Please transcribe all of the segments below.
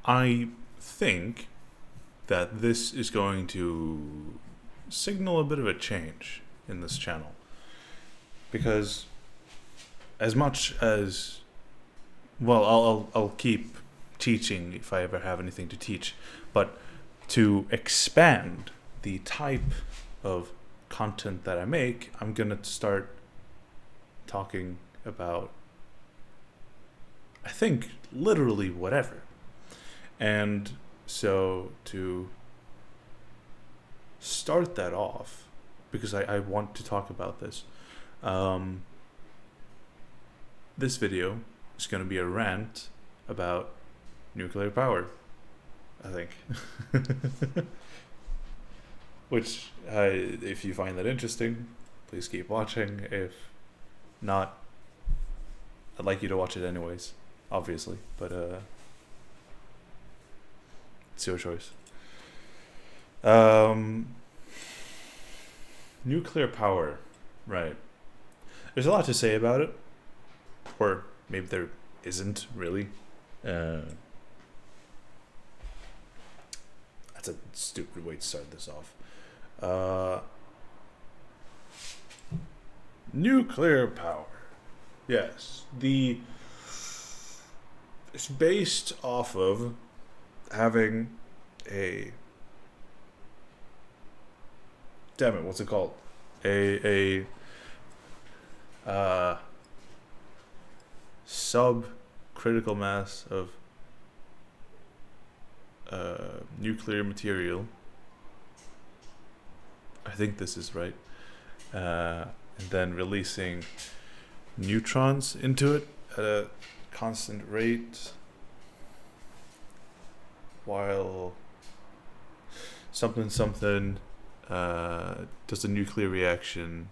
I think that this is going to signal a bit of a change in this channel. Because as much as, well, I'll keep teaching if I ever have anything to teach, but to expand the type of content that I make, I'm gonna start talking about, I think, literally whatever. And so to start that off, because I want to talk about this, this video is going to be a rant about nuclear power, I think. Which, if you find that interesting, please keep watching. If not, I'd like you to watch it anyways, obviously, but it's your choice. Nuclear power, right. There's a lot to say about it, or maybe there isn't really. That's a stupid way to start this off. Nuclear power. Yes. It's based off of having a... Damn it, what's it called? A subcritical mass of nuclear material. I think this is right. And then releasing neutrons into it at a constant rate while something does a nuclear reaction,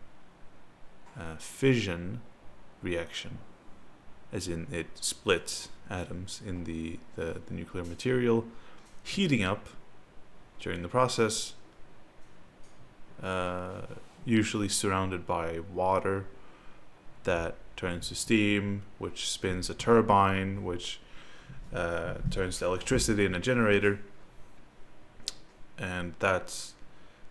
fission reaction, as in it splits atoms in the nuclear material, heating up during the process, usually surrounded by water that turns to steam, which spins a turbine, which turns to electricity in a generator, and that's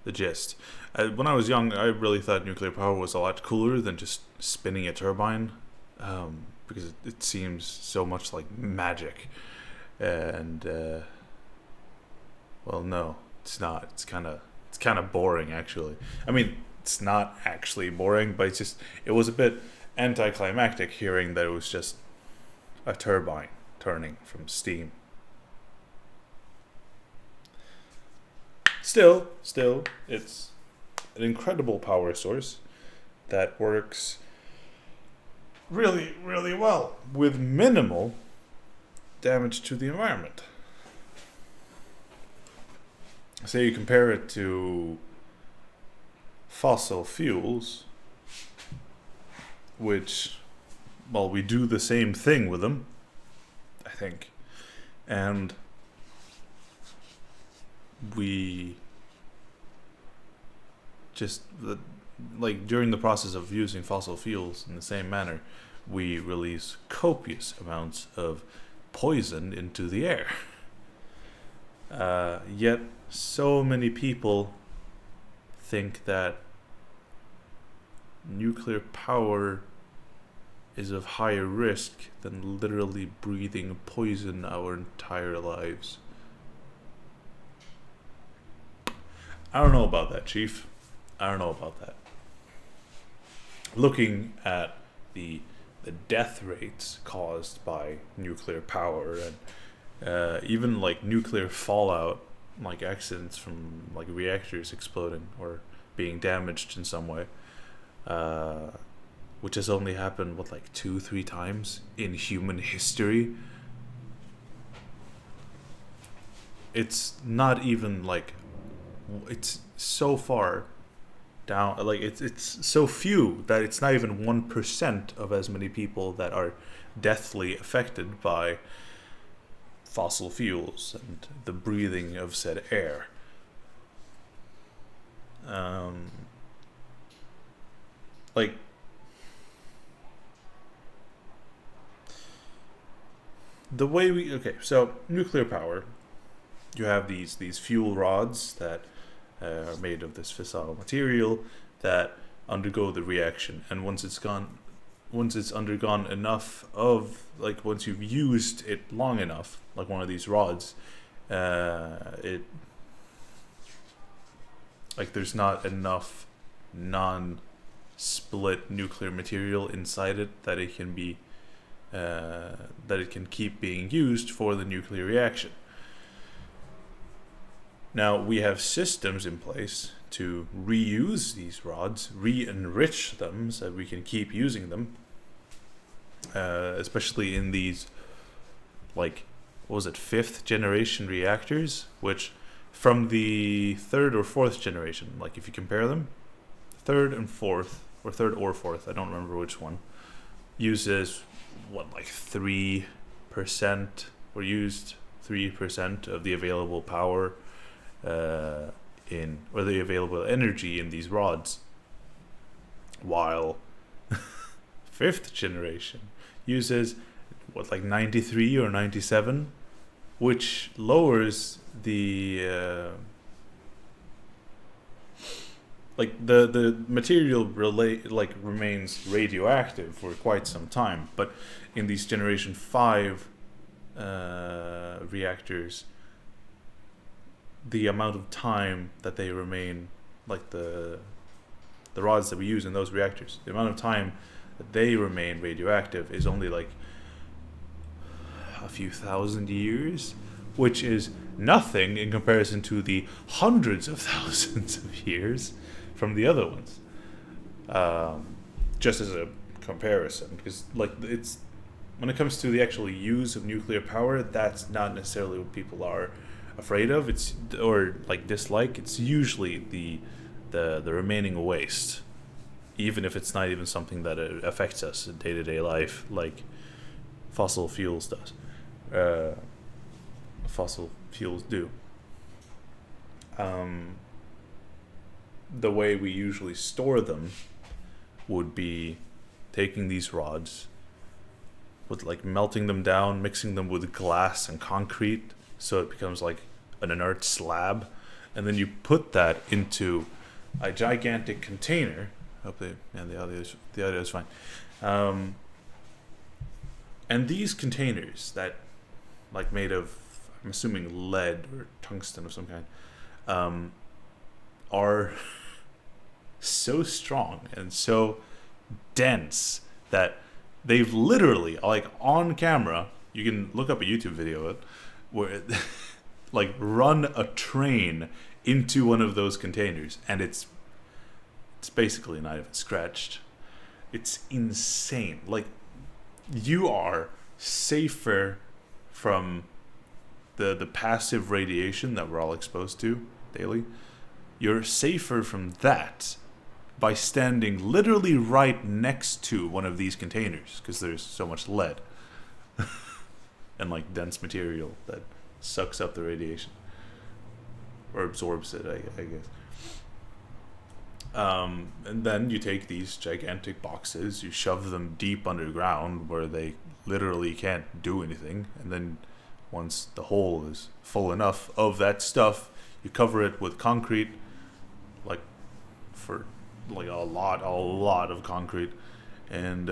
the gist. When I was young, I really thought nuclear power was a lot cooler than just spinning a turbine, because it seems so much like magic. And well, no, it's not. It's kind of boring, actually. I mean, it's not actually boring, but it was a bit anticlimactic hearing that it was just a turbine turning from steam. Still, it's an incredible power source that works really, really well with minimal damage to the environment. Say you compare it to fossil fuels, which, well, we do the same thing with them, I think. And we just, like, during the process of using fossil fuels in the same manner, we release copious amounts of poison into the air. Yet so many people think that nuclear power is of higher risk than literally breathing poison our entire lives. I don't know about that, Chief. I don't know about that. Looking at the death rates caused by nuclear power, and even like nuclear fallout, like accidents from like reactors exploding or being damaged in some way, which has only happened like 2-3 times in human history. It's not even like, it's so far down, like it's so few that it's not even 1% of as many people that are deathly affected by fossil fuels and the breathing of said air. Like, the way we so nuclear power, you have these fuel rods that are made of this fissile material that undergo the reaction, and once it's undergone enough of, like, once you've used it long enough, like one of these rods, it, like, there's not enough non-split nuclear material inside it that it can be that it can keep being used for the nuclear reaction. Now, we have systems in place to reuse these rods, re-enrich them so that we can keep using them, especially in these, like, what was it, 5th generation reactors, which from the 3rd or 4th generation, like if you compare them, 3rd and 4th, or 3rd or 4th, I don't remember which one, uses, what, like 3%, or used 3% of the available power or the available energy in these rods, while 5th generation uses, what, like 93 or 97, which lowers the the material remains radioactive for quite some time, but in these generation 5 reactors, the amount of time that they remain, like the rods that we use in those reactors, the amount of time that they remain radioactive is only like a few thousand years, which is nothing in comparison to the hundreds of thousands of years from the other ones. Just as a comparison, because, like, it's, when it comes to the actual use of nuclear power, that's not necessarily what people are afraid of. It's, or like dislike. It's usually the remaining waste, even if it's not even something that affects us in day-to-day life, like fossil fuels does. Fossil fuels do. The way we usually store them would be taking these rods, with, like, melting them down, mixing them with glass and concrete, so it becomes like an inert slab, and then you put that into a gigantic container. Hope the audio is fine. And these containers that, like, made of, I'm assuming, lead or tungsten of some kind, are so strong and so dense that they've literally, like, on camera, you can look up a YouTube video of it, where it, like, run a train into one of those containers, and it's basically not even scratched. It's insane. Like, you are safer from the passive radiation that we're all exposed to daily. You're safer from that by standing literally right next to one of these containers, because there's so much lead and, like, dense material that sucks up the radiation, or absorbs it, I guess. And then you take these gigantic boxes, you shove them deep underground where they literally can't do anything, and then once the hole is full enough of that stuff, you cover it with concrete, like, for, like, a lot of concrete, and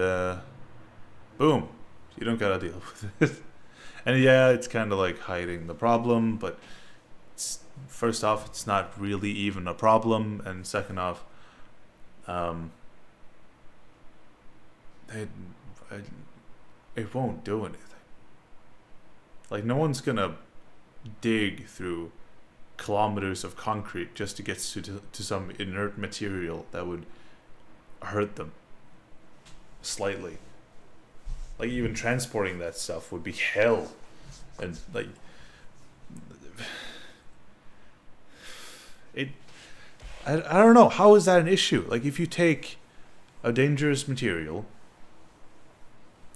boom, you don't gotta deal with it. And yeah, it's kind of like hiding the problem, but first off, it's not really even a problem, and second off, it won't do anything. Like, no one's gonna dig through kilometers of concrete just to get to some inert material that would hurt them slightly. Like, even transporting that stuff would be hell. And, like, I don't know, how is that an issue? Like, if you take a dangerous material,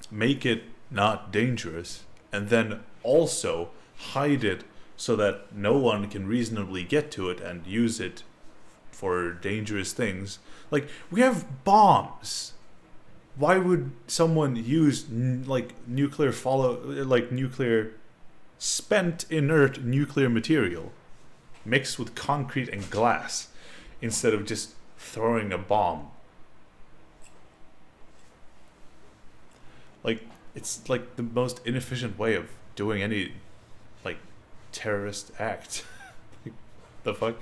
make it not dangerous, and then also hide it so that no one can reasonably get to it and use it for dangerous things. Like, we have bombs why would someone use nuclear spent inert nuclear material mixed with concrete and glass instead of just throwing a bomb? Like, it's like the most inefficient way of doing any like terrorist act. The fuck?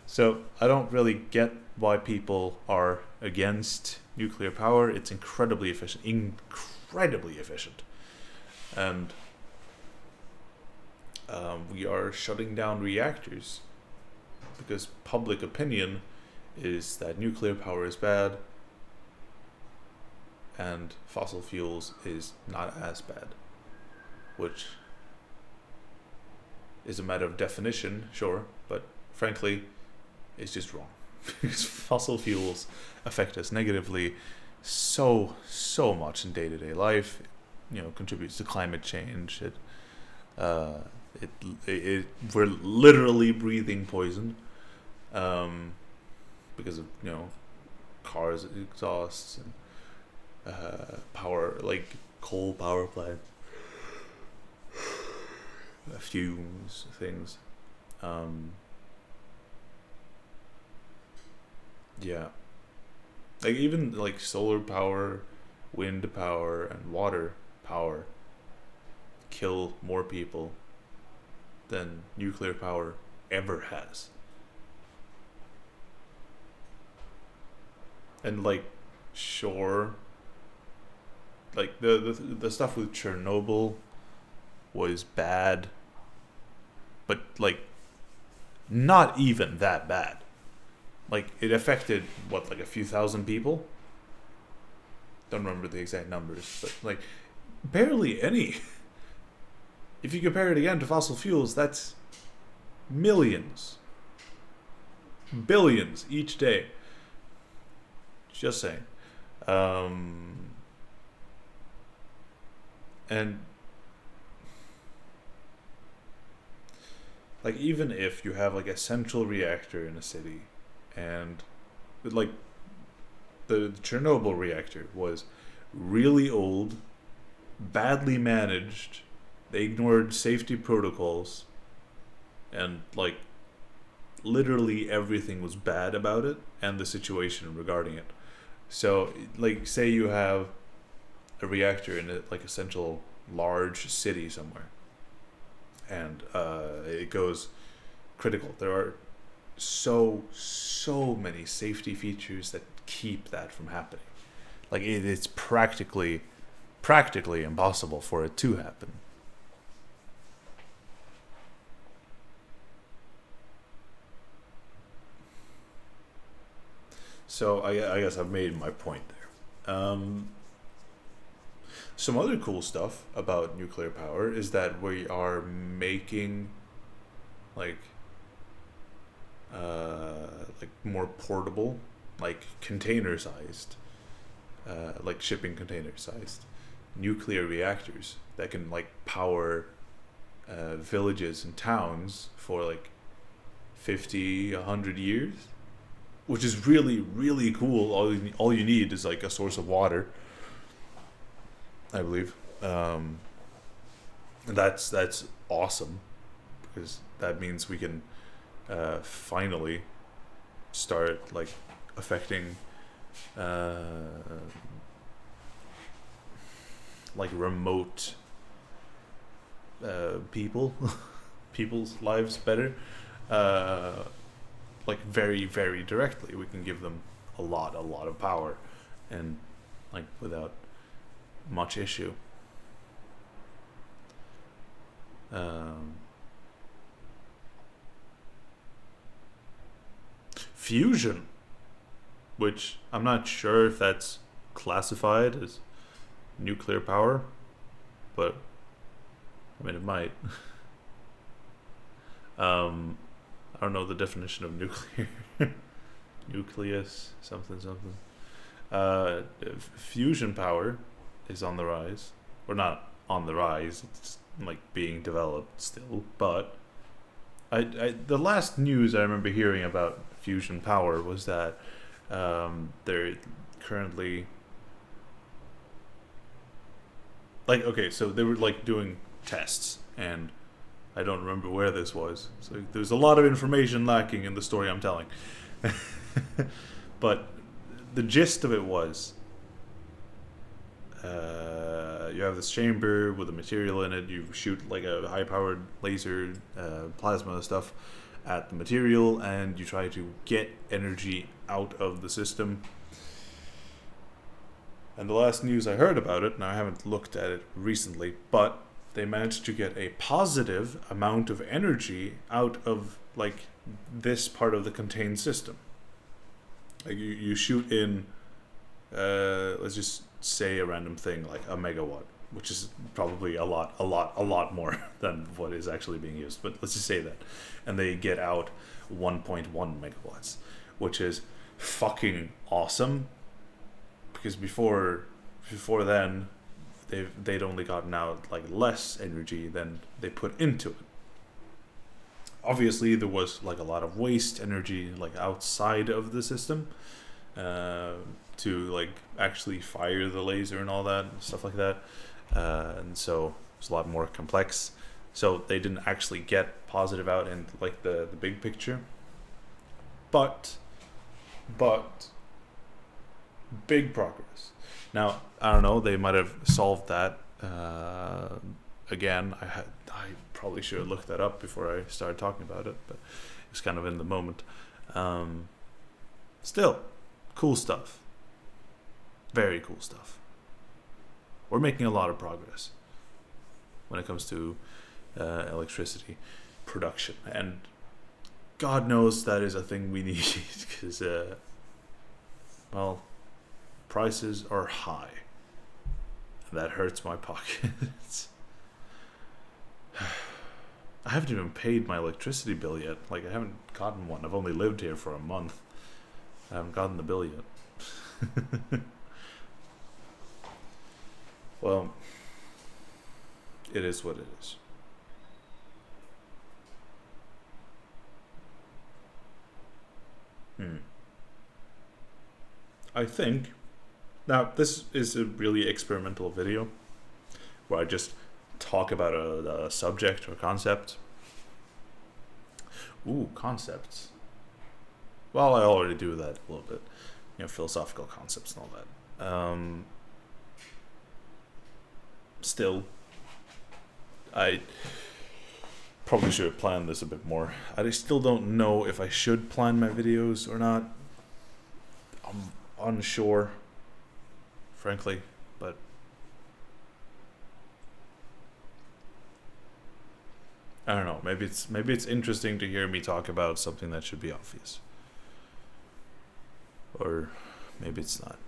So I don't really get why people are against nuclear power. It's incredibly efficient, and we are shutting down reactors because public opinion is that nuclear power is bad and fossil fuels is not as bad, which is a matter of definition, sure, but frankly, it's just wrong. Because fossil fuels affect us negatively so much in day-to-day life. Contributes to climate change. We're literally breathing poison because of cars exhausts and power, like coal power plant fumes, things. Yeah, like even like solar power, wind power, and water power kill more people than nuclear power ever has. And like, sure, like the stuff with Chernobyl was bad, but like not even that bad. Like, it affected like a few thousand people. Don't remember the exact numbers, but like barely any. If you compare it again to fossil fuels, that's millions, billions each day. Just saying. And like, even if you have like a central reactor in a city, and like the Chernobyl reactor was really old, badly managed, they ignored safety protocols, and like literally everything was bad about it and the situation regarding it. So like, say you have a reactor in like a central large city somewhere, and it goes critical. There are so many safety features that keep that from happening. Like, it's practically impossible for it to happen. So I guess I've made my point there. Some other cool stuff about nuclear power is that we are making like more portable, like container sized, like shipping container sized nuclear reactors that can like power villages and towns for like 50, 100 years, which is really cool. All you need is like a source of water, I believe. And that's awesome, because that means we can finally start like affecting like remote people's lives better, like very directly. We can give them a lot of power, and like without much issue. Fusion, which I'm not sure if that's classified as nuclear power, but I mean, it might. I don't know the definition of nuclear. Nucleus, something. Fusion power is on the rise, or not on the rise. It's like being developed still, but the last news I remember hearing about fusion power was that they're currently like, okay, so they were like doing tests, and I don't remember where this was. So there's a lot of information lacking in the story I'm telling. But the gist of it was, you have this chamber with a material in it. You shoot like a high-powered laser, plasma stuff at the material, and you try to get energy out of the system. And the last news I heard about it, now I haven't looked at it recently, but they managed to get a positive amount of energy out of like this part of the contained system. Like you shoot in, let's just say a random thing like a megawatt, which is probably a lot more than what is actually being used. But let's just say that, and they get out 1.1 megawatts, which is fucking awesome. Because before then, they'd only gotten out like less energy than they put into it. Obviously, there was like a lot of waste energy like outside of the system to like actually fire the laser and all that and stuff like that, and so it's a lot more complex. So they didn't actually get positive out in like the big picture, but big progress. Now I don't know. They might have solved that. Again, I probably should have looked that up before I started talking about it, but it's kind of in the moment. Still, cool stuff. Very cool stuff. We're making a lot of progress when it comes to electricity production, and God knows that is a thing we need because, well, prices are high. And that hurts my pockets. I haven't even paid my electricity bill yet. Like, I haven't gotten one. I've only lived here for a month. I haven't gotten the bill yet. Well, it is what it is. I think, now this is a really experimental video where I just talk about a subject or concept. Ooh, concepts. Well, I already do that a little bit. Philosophical concepts and all that. Still, I probably should have planned this a bit more. I still don't know if I should plan my videos or not. I'm unsure, frankly, but I don't know. Maybe it's interesting to hear me talk about something that should be obvious, or maybe it's not.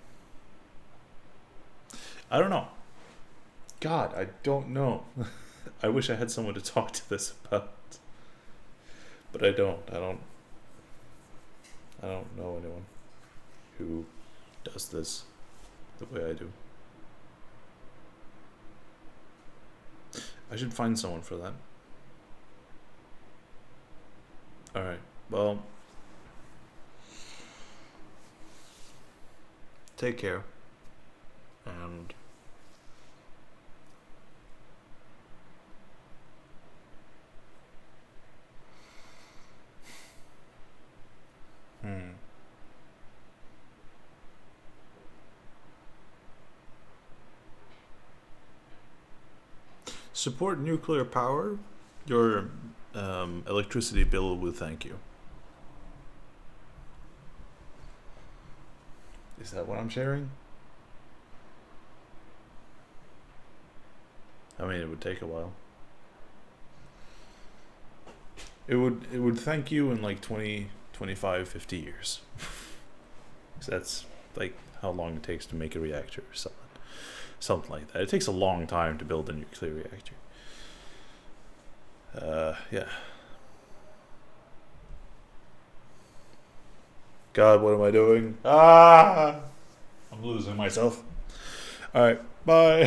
I don't know. God, I don't know. I wish I had someone to talk to this about, but I don't. I don't know anyone who does this the way I do. I should find someone for that. Alright, well, take care, and support nuclear power. Your electricity bill will thank you. Is that what I'm sharing? I mean, it would take a while. It would thank you in like 20, 25, 50 years. So that's like how long it takes to make a reactor or something like that. It takes a long time to build a nuclear reactor. Yeah. God, what am I doing? I'm losing myself. Alright, bye.